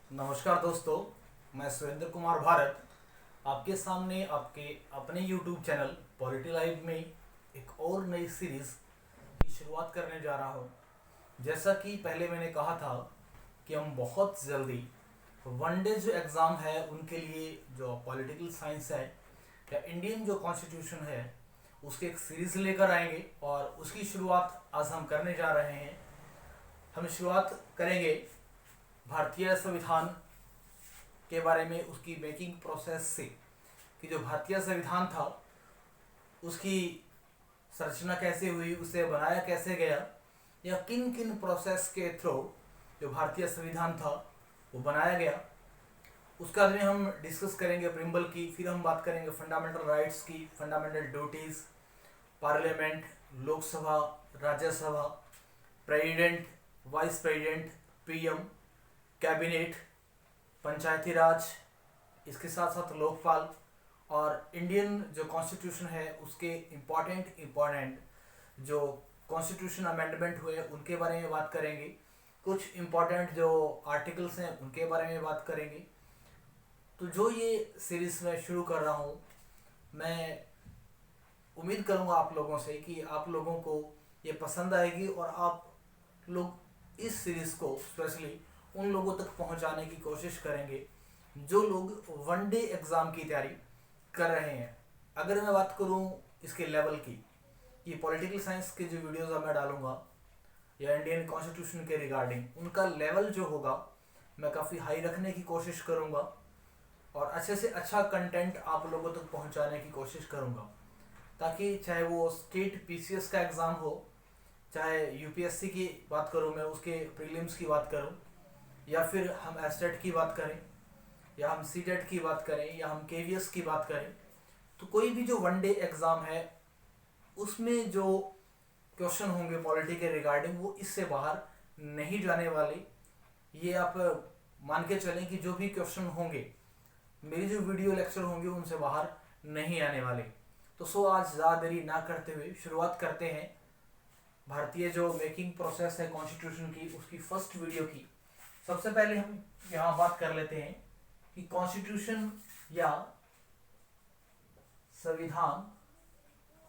नमस्कार दोस्तों, मैं सुरेंद्र कुमार भारत आपके सामने आपके अपने YouTube चैनल पॉलिटी लाइव में एक और नई सीरीज़ की शुरुआत करने जा रहा हूँ। जैसा कि पहले मैंने कहा था कि हम बहुत जल्दी वनडे जो एग्ज़ाम है उनके लिए जो पॉलिटिकल साइंस है या इंडियन जो कॉन्स्टिट्यूशन है उसके एक सीरीज़ लेकर आएंगे और उसकी शुरुआत आज हम करने जा रहे हैं। हम शुरुआत करेंगे भारतीय संविधान के बारे में, उसकी मेकिंग प्रोसेस से कि जो भारतीय संविधान था उसकी संरचना कैसे हुई, उसे बनाया कैसे गया या किन किन प्रोसेस के थ्रू जो भारतीय संविधान था वो बनाया गया। उसके बाद में हम डिस्कस करेंगे प्रिम्बल की, फिर हम बात करेंगे फंडामेंटल राइट्स की, fundamental duties, parliament, Lok Sabha, Rajya Sabha, president, vice president, PM, cabinet, Panchayati Raj, इसके साथ साथ लोकपाल और इंडियन जो कॉन्स्टिट्यूशन है उसके इम्पॉर्टेंट जो कॉन्स्टिट्यूशन अमेंडमेंट हुए उनके बारे में बात करेंगे। कुछ इम्पॉर्टेंट जो आर्टिकल्स हैं उनके बारे में बात करेंगे। तो जो ये सीरीज़ मैं शुरू कर रहा हूँ, मैं उम्मीद करूँगा आप लोगों से कि आप लोगों को ये पसंद आएगी और आप लोग इस सीरीज़ को स्पेशली उन लोगों तक पहुंचाने की कोशिश करेंगे जो लोग वनडे एग्ज़ाम की तैयारी कर रहे हैं। अगर मैं बात करूं इसके लेवल की, ये पॉलिटिकल साइंस के जो वीडियोस मैं डालूंगा या इंडियन कॉन्स्टिट्यूशन के रिगार्डिंग, उनका लेवल जो होगा मैं काफ़ी हाई रखने की कोशिश करूंगा और अच्छे से अच्छा कंटेंट आप लोगों तक पहुंचाने की कोशिश करूंगा, ताकि चाहे वो स्टेट पीसीएस का एग्ज़ाम हो, चाहे यूपीएससी की बात करूं, मैं उसके प्रीलिम्स की बात करूं, या फिर हम एस्टेट की बात करें, या हम सीटेट की बात करें, या हम केवीएस की बात करें, तो कोई भी जो वनडे एग्ज़ाम है उसमें जो क्वेश्चन होंगे पॉलिटी के रिगार्डिंग वो इससे बाहर नहीं जाने वाले। ये आप मान के चलें कि जो भी क्वेश्चन होंगे, मेरी जो वीडियो लेक्चर होंगे उनसे बाहर नहीं आने वाले। तो आज ज़्यादा देरी ना करते हुए शुरुआत करते हैं भारतीय जो मेकिंग प्रोसेस है कॉन्स्टिट्यूशन की, उसकी फर्स्ट वीडियो की। सबसे पहले हम यहाँ बात कर लेते हैं कि कॉन्स्टिट्यूशन या संविधान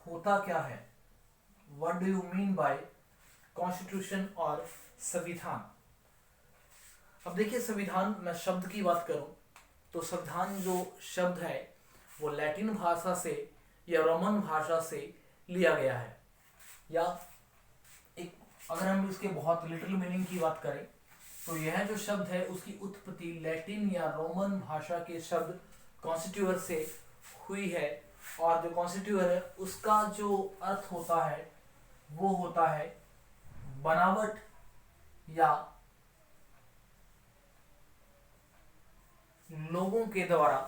होता क्या है। What do you mean by constitution और संविधान। अब देखिए, संविधान, मैं शब्द की बात करूं तो संविधान जो शब्द है वो लैटिन भाषा से या रोमन भाषा से लिया गया है, या एक अगर हम इसके बहुत लिटिल मीनिंग की बात करें तो यह जो शब्द है उसकी उत्पत्ति लैटिन या रोमन भाषा के शब्द कॉन्स्टिट्यूअर से हुई है, और जो कॉन्स्टिट्यूअर है उसका जो अर्थ होता है वो होता है बनावट या लोगों के द्वारा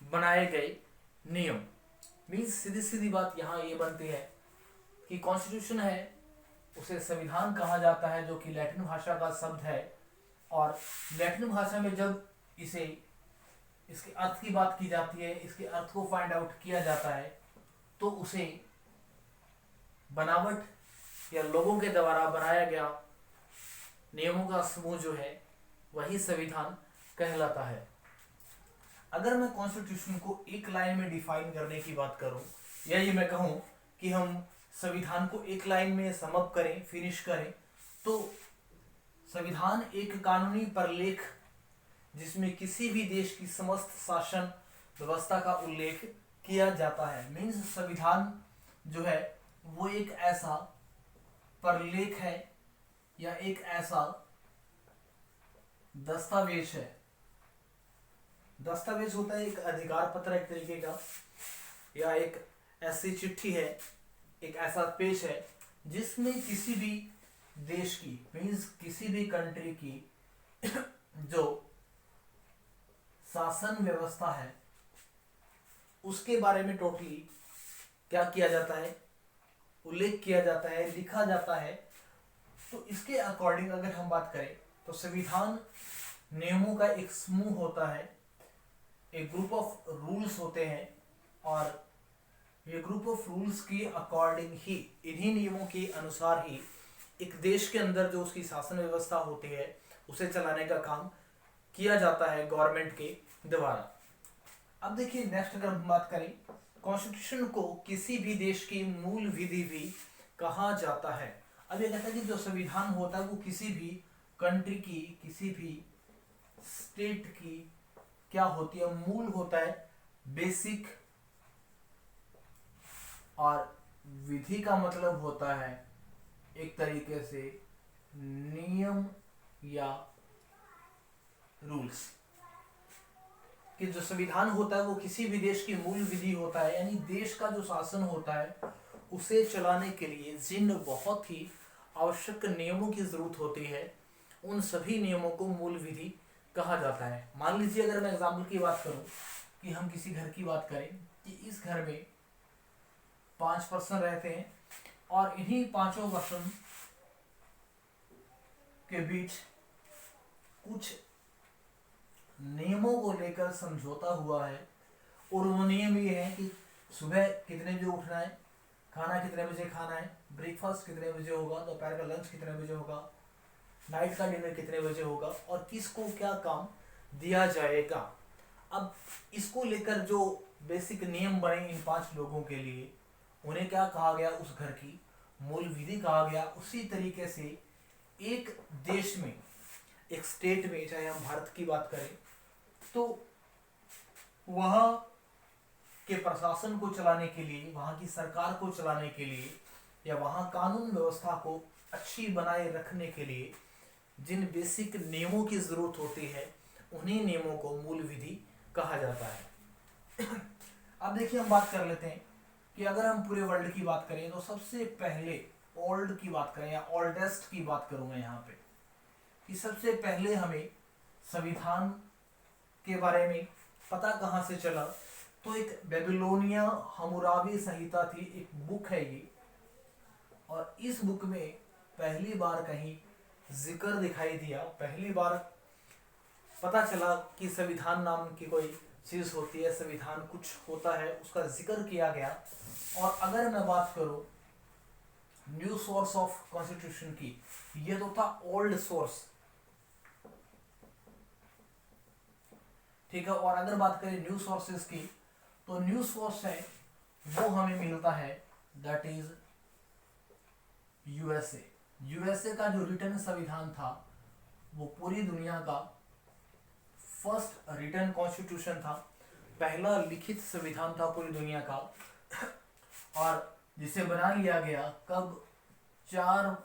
बनाए गए नियम। मीन्स सीधी सीधी बात यहाँ ये बनती है कि कॉन्स्टिट्यूशन है उसे संविधान कहा जाता है, जो कि लैटिन भाषा का शब्द है, और लैटिन भाषा में जब इसके अर्थ की बात की जाती है, इसके अर्थ को फाइंड आउट किया जाता है, तो उसे बनावट या लोगों के द्वारा बनाया गया नियमों का समूह जो है वही संविधान कहलाता है। अगर मैं कॉन्स्टिट्यूशन को एक लाइन में डिफाइन करने की बात करूं, या ये मैं कहूं कि हम संविधान को एक लाइन में समअप करें, फिनिश करें, तो संविधान एक कानूनी प्रलेख जिसमें किसी भी देश की समस्त शासन व्यवस्था का उल्लेख किया जाता है। मीन्स संविधान जो है वो एक ऐसा प्रलेख है या एक ऐसा दस्तावेज है। दस्तावेज होता है एक अधिकार पत्र एक तरीके का, या एक ऐसी चिट्ठी है, एक ऐसा पेज है जिसमें किसी भी देश की, मीन्स किसी भी कंट्री की जो शासन व्यवस्था है उसके बारे में टोटली क्या किया जाता है, उल्लेख किया जाता है, लिखा जाता है। तो इसके अकॉर्डिंग अगर हम बात करें तो संविधान नियमों का एक समूह होता है, एक ग्रुप ऑफ रूल्स होते हैं, और ये ग्रुप ऑफ रूल्स के अकॉर्डिंग ही, इन्हीं नियमों के अनुसार ही एक देश के अंदर जो उसकी शासन व्यवस्था होती है उसे चलाने का काम किया जाता है गवर्नमेंट के द्वारा। अब देखिए नेक्स्ट अगर हम बात करें, कॉन्स्टिट्यूशन को किसी भी देश की मूल विधि भी कहा जाता है। अब ये कहता है कि जो संविधान होता है वो किसी भी कंट्री की, किसी भी स्टेट की क्या होती है, मूल होता है, बेसिक। और विधि का मतलब होता है एक तरीके से नियम या रूल्स। कि जो संविधान होता है वो किसी भी देश की मूल विधि होता है, यानी देश का जो शासन होता है उसे चलाने के लिए जिन बहुत ही आवश्यक नियमों की जरूरत होती है उन सभी नियमों को मूल विधि कहा जाता है। मान लीजिए अगर मैं एग्जाम्पल की बात करूं कि हम किसी घर की बात करें कि इस घर में 5 पर्सन रहते हैं और इन्हीं 5 पर्सन के बीच कुछ नियमों को लेकर समझौता हुआ है। और वो नियम ये है कि सुबह कितने बजे उठना है, खाना कितने बजे खाना है, ब्रेकफास्ट कितने बजे होगा, दोपहर का लंच कितने बजे होगा, नाइट का डिनर कितने बजे होगा और किसको क्या काम दिया जाएगा। अब इसको लेकर जो बेसिक नियम बने इन 5 लोगों के लिए उन्हें क्या कहा गया, उस घर की मूल विधि कहा गया। उसी तरीके से एक देश में, एक स्टेट में, चाहे हम भारत की बात करें तो वहाँ के प्रशासन को चलाने के लिए, वहाँ की सरकार को चलाने के लिए या वहाँ कानून व्यवस्था को अच्छी बनाए रखने के लिए जिन बेसिक नियमों की जरूरत होती है उन्हीं नियमों को मूल विधि कहा जाता है। अब देखिए हम बात कर लेते हैं कि अगर हम पूरे वर्ल्ड की बात करें तो सबसे पहले ओल्ड की बात करें या ओल्डेस्ट की बात करूं मैं यहाँ पे, कि सबसे पहले हमें संविधान के बारे में पता कहाँ से चला, तो एक बेबीलोनिया हमुराबी संहिता थी, एक बुक है ये। और इस बुक में पहली बार कहीं जिक्र दिखाई दिया, पहली बार पता चला कि संविधान नाम की कोई चीज होती है, संविधान कुछ होता है, उसका जिक्र किया गया। और अगर मैं बात करूं न्यू सोर्स ऑफ कॉन्स्टिट्यूशन की, ये तो था ओल्ड सोर्स, ठीक है। और अगर बात करें न्यू सोर्सेस की, तो न्यू सोर्स है वो हमें मिलता है दैट इज यूएसए। यूएसए का जो रिटन संविधान था वो पूरी दुनिया का फर्स्ट रिटन कॉन्स्टिट्यूशन था, पहला लिखित संविधान था पूरी दुनिया का। और जिसे बना लिया गया कब, 4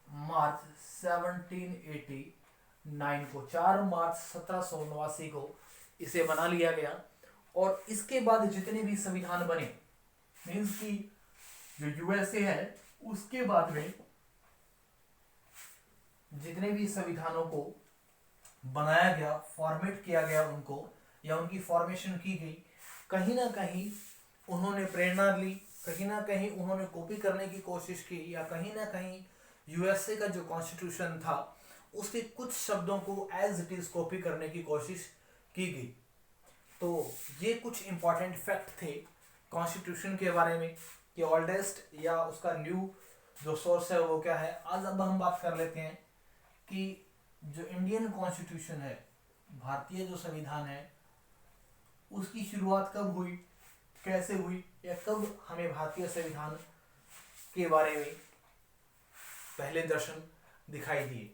मार्च 1789 को, 4 मार्च 1789 को इसे बना लिया गया। और इसके बाद जितने भी संविधान बने, मीन्स की जो यूएसए है उसके बाद में जितने भी संविधानों को बनाया गया, फॉर्मेट किया गया उनको, या उनकी फॉर्मेशन की गई, कहीं ना कहीं उन्होंने प्रेरणा ली, कहीं ना कहीं उन्होंने कॉपी करने की कोशिश की, या कहीं ना कहीं यूएसए का जो कॉन्स्टिट्यूशन था उसके कुछ शब्दों को एज इट इज कॉपी करने की कोशिश की गई। तो ये कुछ इंपॉर्टेंट फैक्ट थे कॉन्स्टिट्यूशन के बारे में कि ओल्डेस्ट या उसका न्यू जो सोर्स है वो क्या है। आज अब हम बात कर लेते हैं कि जो इंडियन कॉन्स्टिट्यूशन है, भारतीय जो संविधान है, उसकी शुरुआत कब हुई, कैसे हुई, या कब हमें भारतीय संविधान के बारे में पहले दर्शन दिखाई दिए।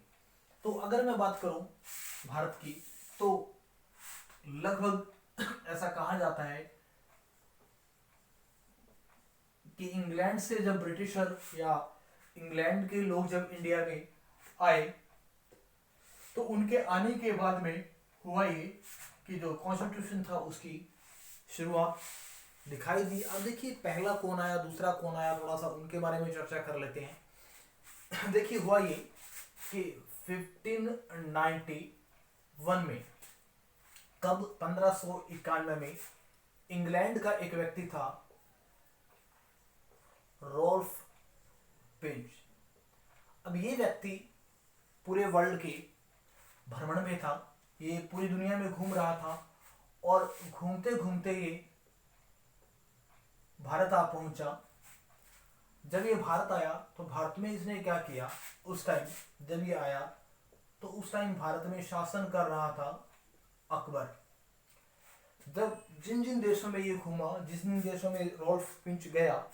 तो अगर मैं बात करूं भारत की, तो लगभग ऐसा कहा जाता है कि इंग्लैंड से जब ब्रिटिशर या इंग्लैंड के लोग जब इंडिया में आए तो उनके आने के बाद में हुआ ये कि जो कॉन्स्टिट्यूशन था उसकी शुरुआत दिखाई दी। अब देखिए पहला कौन आया, दूसरा कौन आया, थोड़ा सा उनके बारे में चर्चा कर लेते हैं। देखिए हुआ ये कि 1591 में, कब, 1591 में इंग्लैंड का एक व्यक्ति था रोल्फ पिंच। अब ये व्यक्ति पूरे वर्ल्ड के भ्रमण में था, ये पूरी दुनिया में घूम रहा था और घूमते घूमते ये भारत आ पहुंचा। जब ये भारत आया तो भारत में इसने क्या किया, उस टाइम जब ये आया तो उस टाइम भारत में शासन कर रहा था अकबर। जब जिन जिन देशों में ये घूमा, जिन जिन देशों में रॉल्फ फिंच गया,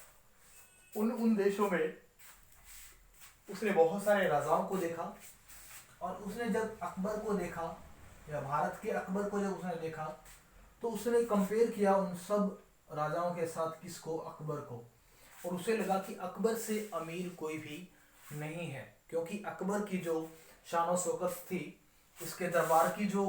उन देशों में उसने बहुत सारे राजाओं को देखा। और उसने जब अकबर को देखा, या भारत के अकबर को जब उसने देखा, तो उसने कंपेयर किया उन सब राजाओं के साथ, किसको? अकबर को। और उसे लगा कि अकबर से अमीर कोई भी नहीं है, क्योंकि अकबर की जो शान शौकत थी, इसके दरबार की जो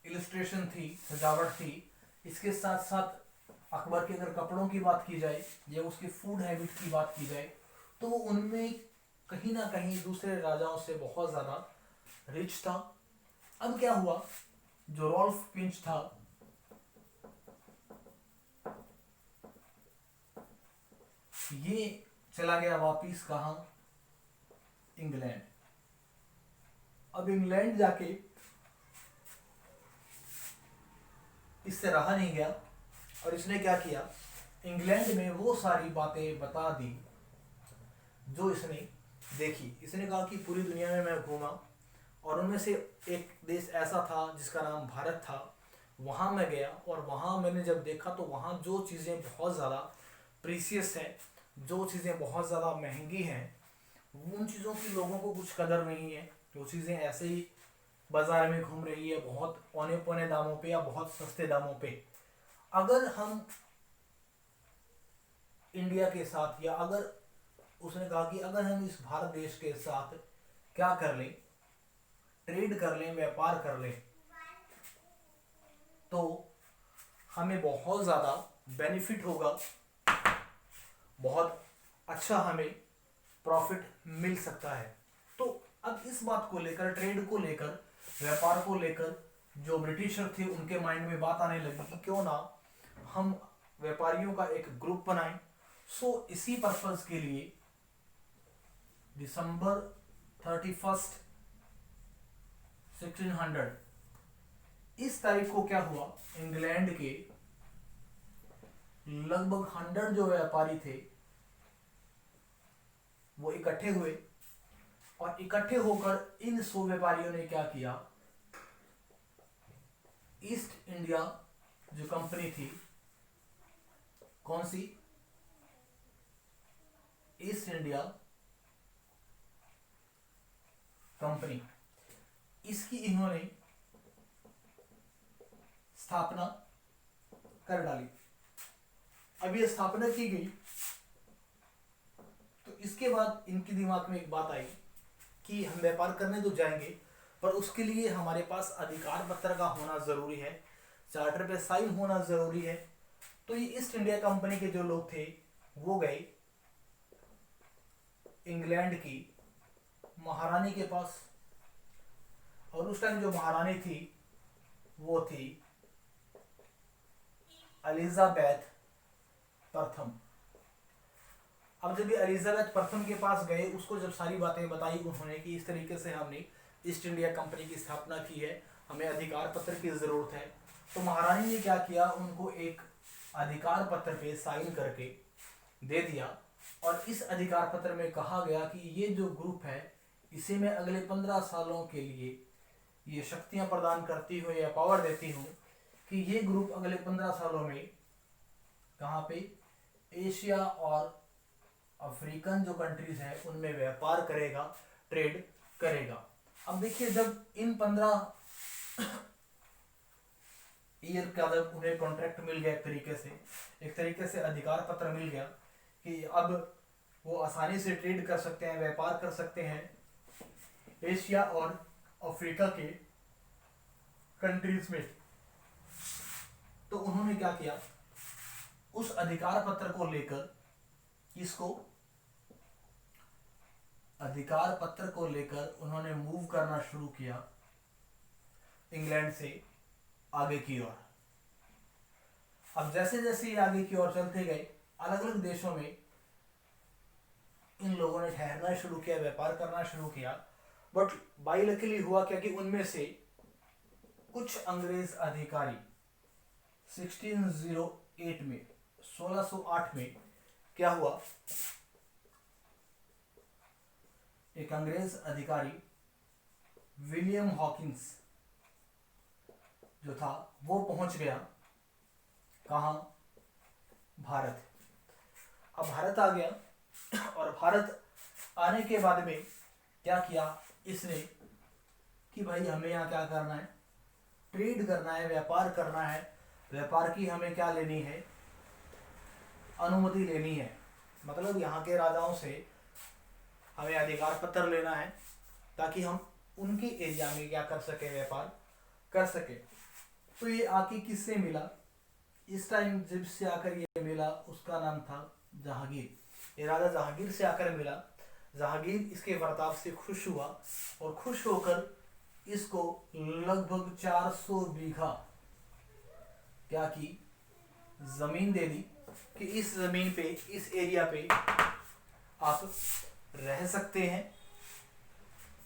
इलस्ट्रेशन थी, सजावट थी, इसके साथ साथ अकबर के अगर कपड़ों की बात की जाए या उसकी फूड हैबिट की बात की जाए, तो वो उनमें कहीं ना कहीं दूसरे राजाओं से बहुत ज़्यादा रिच था। अब क्या हुआ, जो रॉल्फ फिंच था, ये चला गया वापिस कहाँ? इंग्लैंड। अब इंग्लैंड जाके इससे रहा नहीं गया, और इसने क्या किया, इंग्लैंड में वो सारी बातें बता दी जो इसने देखी। इसने कहा कि पूरी दुनिया में मैं घूमा, और उनमें से एक देश ऐसा था जिसका नाम भारत था, वहाँ मैं गया, और वहाँ मैंने जब देखा तो वहाँ जो चीज़ें बहुत ज़्यादा प्रीसियस हैं, जो चीज़ें बहुत ज़्यादा महंगी हैं, उन चीज़ों की लोगों को कुछ कदर नहीं है। जो चीज़ें ऐसे ही बाज़ार में घूम रही है बहुत औने पौने दामों पे या बहुत सस्ते दामों पे। अगर हम इंडिया के साथ, या अगर उसने कहा कि अगर हम इस भारत देश के साथ क्या कर लें, ट्रेड कर लें, व्यापार कर लें, तो हमें बहुत ज़्यादा बेनिफिट होगा, बहुत अच्छा हमें प्रॉफिट मिल सकता है। तो अब इस बात को लेकर, ट्रेड को लेकर, व्यापार को लेकर, जो ब्रिटिशर थे उनके माइंड में बात आने लगी कि क्यों ना हम व्यापारियों का एक ग्रुप बनाएं। सो इसी पर्पस के लिए दिसंबर 31 1600 इस तारीख को क्या हुआ, इंग्लैंड के लगभग 100 जो व्यापारी थे वो इकट्ठे हुए, और इकट्ठे होकर इन 100 व्यापारियों ने क्या किया, ईस्ट इंडिया जो कंपनी थी, कौन सी? ईस्ट इंडिया कंपनी, इसकी इन्होंने स्थापना कर डाली। अब ये स्थापना की गई तो इसके बाद इनके दिमाग में एक बात आई कि हम व्यापार करने तो जाएंगे, पर उसके लिए हमारे पास अधिकार पत्र का होना जरूरी है, चार्टर पे साइन होना जरूरी है। तो ये ईस्ट इंडिया कंपनी के जो लोग थे वो गए इंग्लैंड की महारानी के पास, और उस टाइम जो महारानी थी वो थी एलिजाबेथ प्रथम। अब जब ये एलिजाबेथ प्रथम के पास गए, उसको जब सारी बातें बताई उन्होंने कि इस तरीके से हमने ईस्ट इंडिया कंपनी की स्थापना की है, हमें अधिकार पत्र की ज़रूरत है, तो महारानी ने क्या किया, उनको एक अधिकार पत्र पे साइन करके दे दिया। और इस अधिकार पत्र में कहा गया कि ये जो ग्रुप है इसे मैं अगले 15 सालों के लिए ये शक्तियां प्रदान करती हूँ या पावर देती हूँ कि ये ग्रुप अगले 15 सालों में कहाँ पे, एशिया और अफ्रीकन जो कंट्रीज हैं उनमें व्यापार करेगा, ट्रेड करेगा। अब देखिए, जब इन 15 ईयर का जब उन्हें कॉन्ट्रैक्ट मिल गया, एक तरीके से अधिकार पत्र मिल गया कि अब वो आसानी से ट्रेड कर सकते हैं, व्यापार कर सकते हैं एशिया और अफ्रीका के कंट्रीज में, तो उन्होंने क्या किया, उस अधिकार पत्र को लेकर, इसको अधिकार पत्र को लेकर उन्होंने मूव करना शुरू किया इंग्लैंड से आगे की ओर। अब जैसे जैसे ये आगे की ओर चलते गए, अलग अलग देशों में इन लोगों ने ठहरना शुरू किया, व्यापार करना शुरू किया। बट बाई लकीली हुआ क्या कि उनमें से कुछ अंग्रेज अधिकारी 1608 में 1608 में क्या हुआ, एक अंग्रेज अधिकारी विलियम हॉकिंस जो था वो पहुंच गया कहाँ, भारत। अब भारत आ गया और भारत आने के बाद में क्या किया इसने कि भाई हमें यहाँ क्या करना है, ट्रेड करना है, व्यापार करना है। व्यापार की हमें क्या लेनी है, अनुमति लेनी है। मतलब यहाँ के राजाओं से हमें अधिकार पत्र लेना है ताकि हम उनके एरिया में क्या कर सके, व्यापार कर सके। तो ये आके किससे मिला, इस टाइम जिससे आकर ये मिला उसका नाम था जहांगीर। ये राजा जहांगीर से आकर मिला। जहांगीर इसके बर्ताव से खुश हुआ और खुश होकर इसको लगभग 400 बीघा क्या की, जमीन दे दी कि इस जमीन पे, इस एरिया पे आप रह सकते हैं।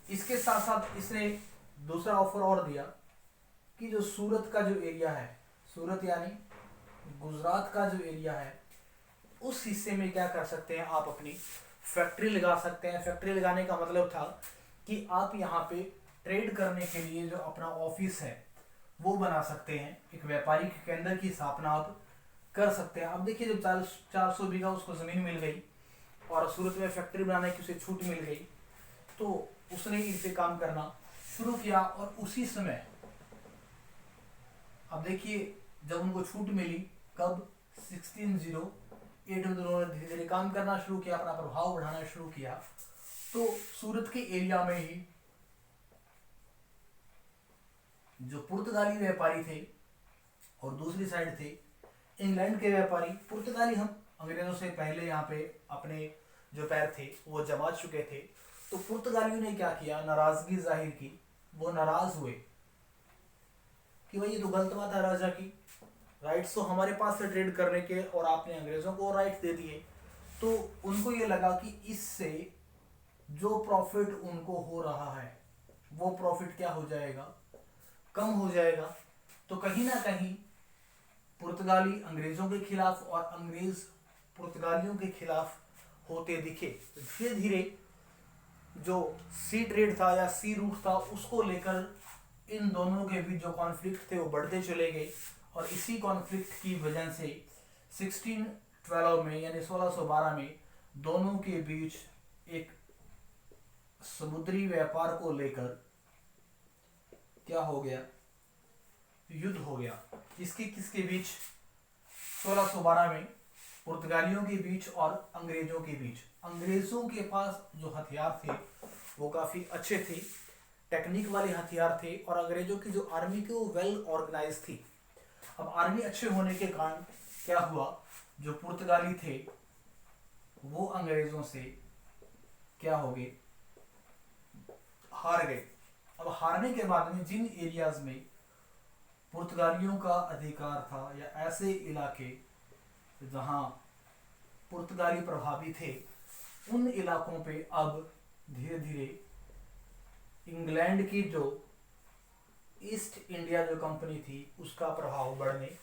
इसके साथ साथ इसने दूसरा ऑफर और दिया कि जो सूरत का जो एरिया है, सूरत यानी गुजरात का जो एरिया है, उस हिस्से में क्या कर सकते हैं, आप अपनी फैक्ट्री लगा सकते हैं। फैक्ट्री लगाने का मतलब था कि आप यहाँ पे ट्रेड करने के लिए जो अपना ऑफिस है वो बना सकते हैं, एक व्यापारिक केंद्र की स्थापना आप कर सकते हैं। अब देखिए जब 400 बीघा उसको जमीन मिल गई और सूरत में फैक्ट्री बनाने की उसे छूट मिल गई, तो उसने इस पे काम करना शुरू किया। और उसी समय अब देखिए जब उनको छूट मिली, कब, 1608 में उन्होंने धीरे धीरे काम करना शुरू किया, अपना प्रभाव बढ़ाना शुरू किया। तो सूरत के एरिया में ही जो पुर्तगाली व्यापारी थे और दूसरी साइड थे इंग्लैंड के व्यापारी। पुर्तगाली हम अंग्रेजों से पहले यहाँ पे अपने जो पैर थे वो जमा चुके थे। तो पुर्तगालियों ने क्या किया, नाराजगी जाहिर की। वो नाराज हुए कि भाई ये तो गलत बात है, राजा की राइट्स तो हमारे पास से ट्रेड करने के और आपने अंग्रेजों को राइट्स दे दिए। तो उनको ये लगा कि इससे जो प्रॉफिट उनको हो रहा है वो प्रॉफिट क्या हो जाएगा, कम हो जाएगा। तो कहीं ना कहीं पुर्तगाली अंग्रेजों के खिलाफ और अंग्रेज पुर्तगालियों के खिलाफ होते दिखे। धीरे धीरे जो सी ट्रेड था या सी रूट था उसको लेकर इन दोनों के बीच जो कॉन्फ्लिक्ट थे वो बढ़ते चले गए। और इसी कॉन्फ्लिक्ट की वजह से 1612 में यानी 1612 में दोनों के बीच एक समुद्री व्यापार को लेकर क्या हो गया, युद्ध हो गया। किसके किसके बीच, 1612 में पुर्तगालियों के बीच और अंग्रेजों के बीच। अंग्रेजों के पास जो हथियार थे वो काफी अच्छे थे, टेक्निक वाले हथियार थे। और अंग्रेजों की जो आर्मी थी वो वेल ऑर्गेनाइज थी। अब आर्मी अच्छे होने के कारण क्या हुआ, जो पुर्तगाली थे वो अंग्रेजों से क्या हो गए, हार गए। अब हारने के बाद में जिन एरियाज में पुर्तगालियों का अधिकार था या ऐसे इलाके जहां पुर्तगाली प्रभावी थे, उन इलाकों पे अब धीरे धीरे इंग्लैंड की जो ईस्ट इंडिया जो कंपनी थी उसका प्रभाव बढ़ने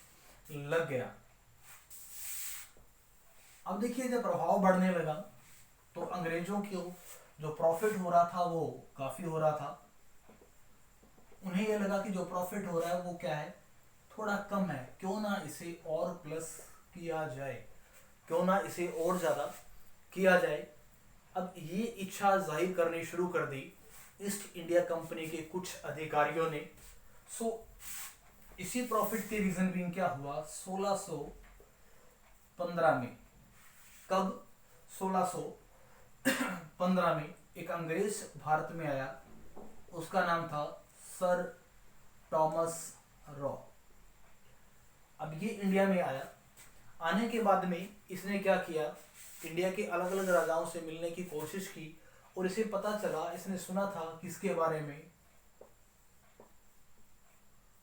लग गया। अब देखिए जब प्रभाव बढ़ने लगा तो अंग्रेजों को जो प्रॉफिट हो रहा था वो काफी हो रहा था। उन्हें यह लगा कि जो प्रॉफिट हो रहा है वो क्या है, थोड़ा कम है, क्यों ना इसे और प्लस किया जाए, क्यों ना इसे और ज्यादा किया जाए। अब ये इच्छा जाहिर करनी शुरू कर दी ईस्ट इंडिया कंपनी के कुछ अधिकारियों ने। सो इसी प्रॉफिट के रीजन भी क्या हुआ, 1615 में, कब, 1615 में एक अंग्रेज भारत में आया, उसका नाम था सर टॉमस रॉ। अब ये इंडिया में आया। आने के बाद में इसने क्या किया, इंडिया के अलग अलग राजाओं से मिलने की कोशिश की और इसे पता चला, इसने सुना था किसके बारे में,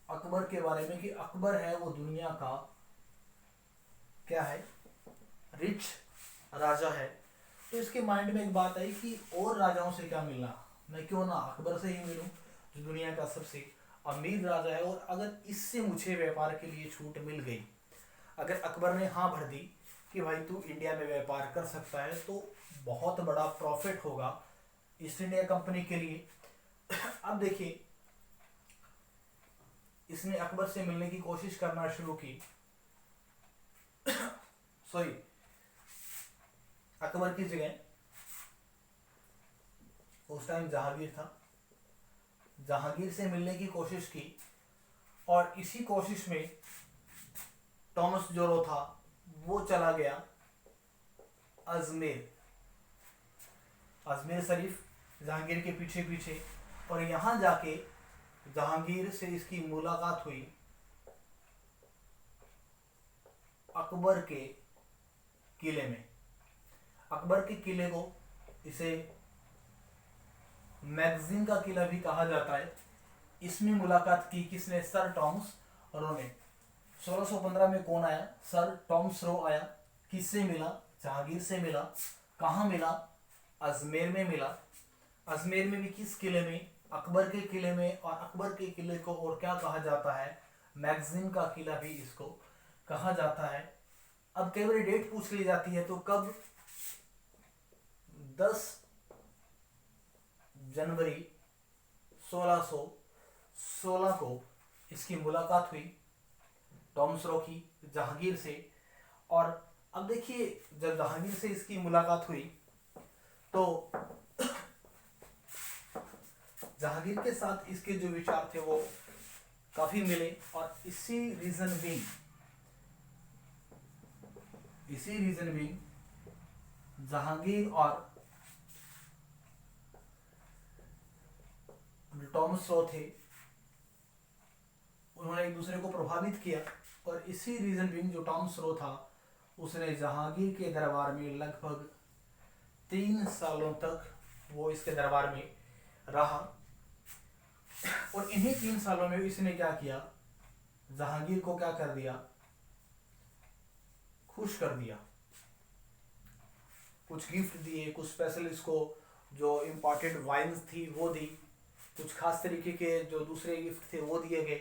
अकबर के बारे में, कि अकबर है वो दुनिया का क्या है, रिच राजा है। तो इसके माइंड में एक बात आई कि और राजाओं से क्या मिलना, मैं क्यों ना अकबर से ही मिलूं जो दुनिया का सबसे अमीर राजा है। और अगर इससे मुझे व्यापार के लिए छूट मिल गई, अगर अकबर ने हाँ भर दी कि भाई तू इंडिया में व्यापार कर सकता है, तो बहुत बड़ा प्रॉफिट होगा ईस्ट इंडिया कंपनी के लिए। अब देखिए इसने अकबर से मिलने की कोशिश करना शुरू की। सॉरी, अकबर की जगह उस टाइम जहांगीर था, जहांगीर से मिलने की कोशिश की। और इसी कोशिश में टॉमस जोरो था वो चला गया अजमेर, अजमेर शरीफ जहांगीर के पीछे पीछे। और यहाँ जाके जहांगीर से इसकी मुलाकात हुई अकबर के किले में। अकबर के किले को इसे मैगजीन का किला भी कहा जाता है। इसमें मुलाकात की किसने? सर टॉमस रो ने। 1615 में कौन आया? सर टॉमस रो आया। किससे मिला? जहांगीर से मिला। कहाँ मिला? अजमेर में मिला। अजमेर में भी किस किले में? अकबर के किले में। और अकबर के किले को और क्या कहा जाता है? मैगजीन का किला भी इसको कहा जाता है। अब कई बार डेट पूछ ली जाती है, तो कब? 10 जनवरी 1616 को इसकी मुलाकात हुई टॉमस रो की जहांगीर से। और अब देखिए, जब जहांगीर से इसकी मुलाकात हुई तो जहांगीर के साथ इसके जो विचार थे वो काफी मिले। और इसी रीजन भी जहांगीर और टॉमस रो थे, उन्होंने एक दूसरे को प्रभावित किया। और इसी रीजन भी जो टॉमस रो था उसने जहांगीर के दरबार में लगभग 3 सालों तक वो इसके दरबार में रहा। और इन्हीं 3 सालों में इसने क्या किया? जहांगीर को क्या कर दिया? खुश कर दिया। कुछ गिफ्ट दिए, कुछ स्पेशल इसको जो इम्पोर्टेंट वाइन्स थी वो दी, कुछ खास तरीके के जो दूसरे गिफ्ट थे वो दिए गए।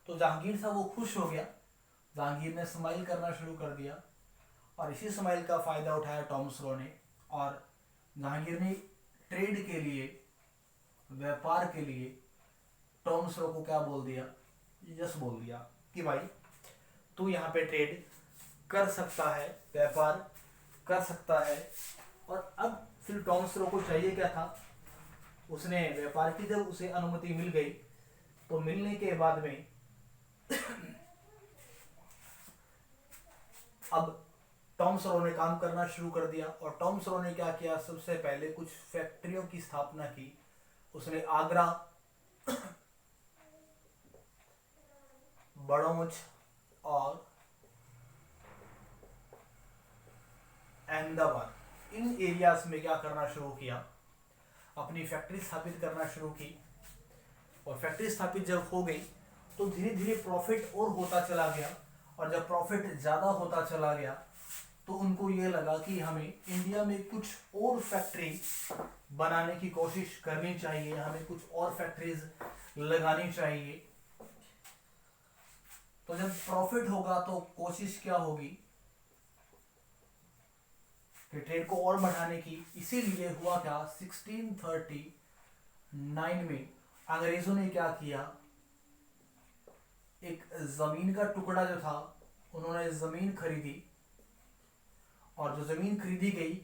तो जहांगीर था वो खुश हो गया। जहांगीर ने स्माइल करना शुरू कर दिया। और इसी स्माइल का फायदा उठाया टॉमस रो ने। और जहांगीर ने ट्रेड के लिए, व्यापार के लिए टॉमस रो को क्या बोल दिया? यस बोल दिया कि भाई तू यहाँ पे ट्रेड कर सकता है, व्यापार कर सकता है। और अब फिर टॉमस रो को चाहिए क्या था? उसने व्यापार की जब उसे अनुमति मिल गई तो मिलने के बाद में अब टॉमस रो ने काम करना शुरू कर दिया। और टॉमस रो ने क्या किया? सबसे पहले कुछ फैक्ट्रियों की स्थापना की। उसने आगरा, बड़ौच और अहमदाबाद, इन एरियाज में क्या करना शुरू किया? अपनी फैक्ट्री स्थापित करना शुरू की। और फैक्ट्री स्थापित जब हो गई तो धीरे धीरे प्रॉफिट और होता चला गया। और जब प्रॉफिट ज़्यादा होता चला गया तो उनको ये लगा कि हमें इंडिया में कुछ और फैक्ट्री बनाने की कोशिश करनी चाहिए, हमें कुछ और फैक्ट्रीज लगानी चाहिए। तो जब प्रॉफिट होगा तो कोशिश क्या होगी कि ट्रेड को और बढ़ाने की। इसीलिए हुआ क्या? 1639 में अंग्रेजों ने क्या किया? एक जमीन का टुकड़ा जो था उन्होंने जमीन खरीदी। और जो जमीन खरीदी गई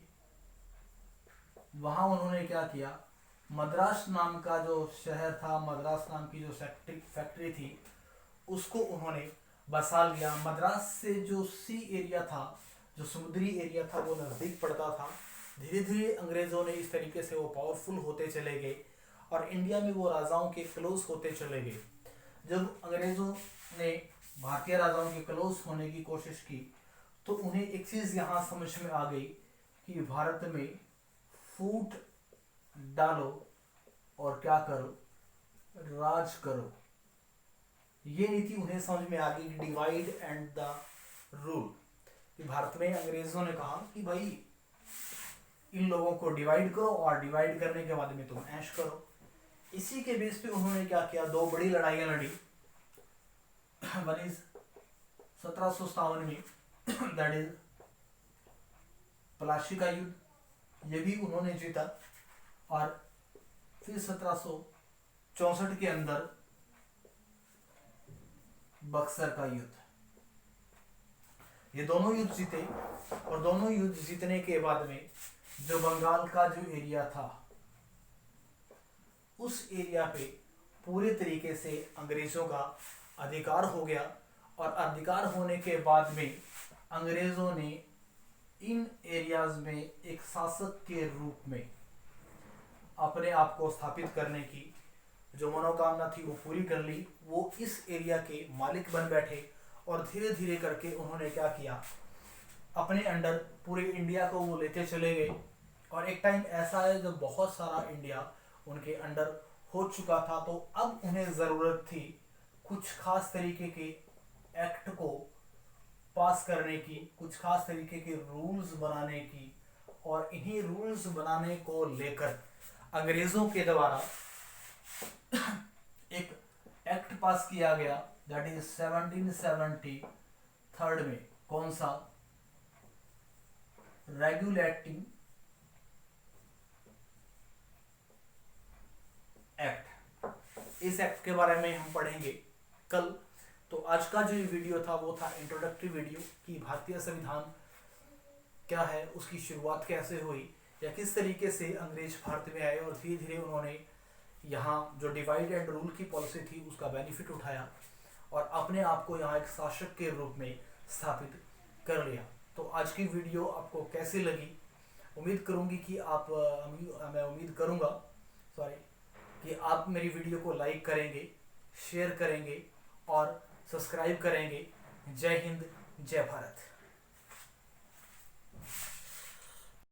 वहां उन्होंने क्या किया? मद्रास नाम का जो शहर था, मद्रास नाम की जो फैक्ट्री थी उसको उन्होंने बसा लिया। मद्रास से जो सी एरिया था, जो समुद्री एरिया था, वो नज़दीक पड़ता था। धीरे धीरे अंग्रेज़ों ने इस तरीके से वो पावरफुल होते चले गए और इंडिया में वो राजाओं के क्लोज होते चले गए। जब अंग्रेज़ों ने भारतीय राजाओं के क्लोज होने की कोशिश की तो उन्हें एक चीज़ यहाँ समझ में आ गई कि भारत में फूट डालो और क्या करो? राज करो। ये नीति उन्हें समझ में आ गई, divide and the rule. Bharat में अंग्रेजों ने कहा कि भाई इन लोगों को डिवाइड करो और डिवाइड करने के बाद में तुम ऐश करो। इसी के बेस पे उन्होंने क्या किया? 2 बड़ी लड़ाइयां लड़ी। वन इज 1757 में दैट इज प्लासी का युद्ध, ये भी उन्होंने जीता। और फिर 1764 के अंदर बक्सर का युद्ध। ये दोनों युद्ध जीते और दोनों युद्ध जीतने के बाद में जो बंगाल का जो एरिया था उस एरिया पे पूरे तरीके से अंग्रेजों का अधिकार हो गया और अधिकार होने के बाद में अंग्रेजों ने इन एरियाज में एक शासक के रूप में अपने आप को स्थापित करने की जो मनोकामना थी वो पूरी कर ली। वो इस एरिया के मालिक बन बैठे और धीरे धीरे करके उन्होंने क्या किया, अपने अंडर पूरे इंडिया को वो लेते चले गए। और एक टाइम ऐसा है जब बहुत सारा इंडिया उनके अंडर हो चुका था, तो अब उन्हें ज़रूरत थी कुछ खास तरीके के एक्ट को पास करने की, कुछ खास तरीके के रूल्स बनाने की। और इन्हीं रूल्स बनाने को लेकर अंग्रेज़ों के द्वारा एक एक्ट पास किया गया, दैट इज 1773 में। कौन सा? Regulating act. इस एक्ट के बारे में हम पढ़ेंगे कल। तो आज का जो वीडियो था वो था इंट्रोडक्टरी वीडियो कि भारतीय संविधान क्या है, उसकी शुरुआत कैसे हुई, या किस तरीके से अंग्रेज भारत में आए और धीरे धीरे उन्होंने यहाँ जो डिवाइड एंड रूल की पॉलिसी थी उसका बेनिफिट उठाया और अपने आप को यहाँ एक शासक के रूप में स्थापित कर लिया। तो आज की वीडियो आपको कैसी लगी? उम्मीद करूँगी कि मैं उम्मीद करूँगा कि आप मेरी वीडियो को लाइक करेंगे, शेयर करेंगे और सब्सक्राइब करेंगे। जय हिंद, जय भारत।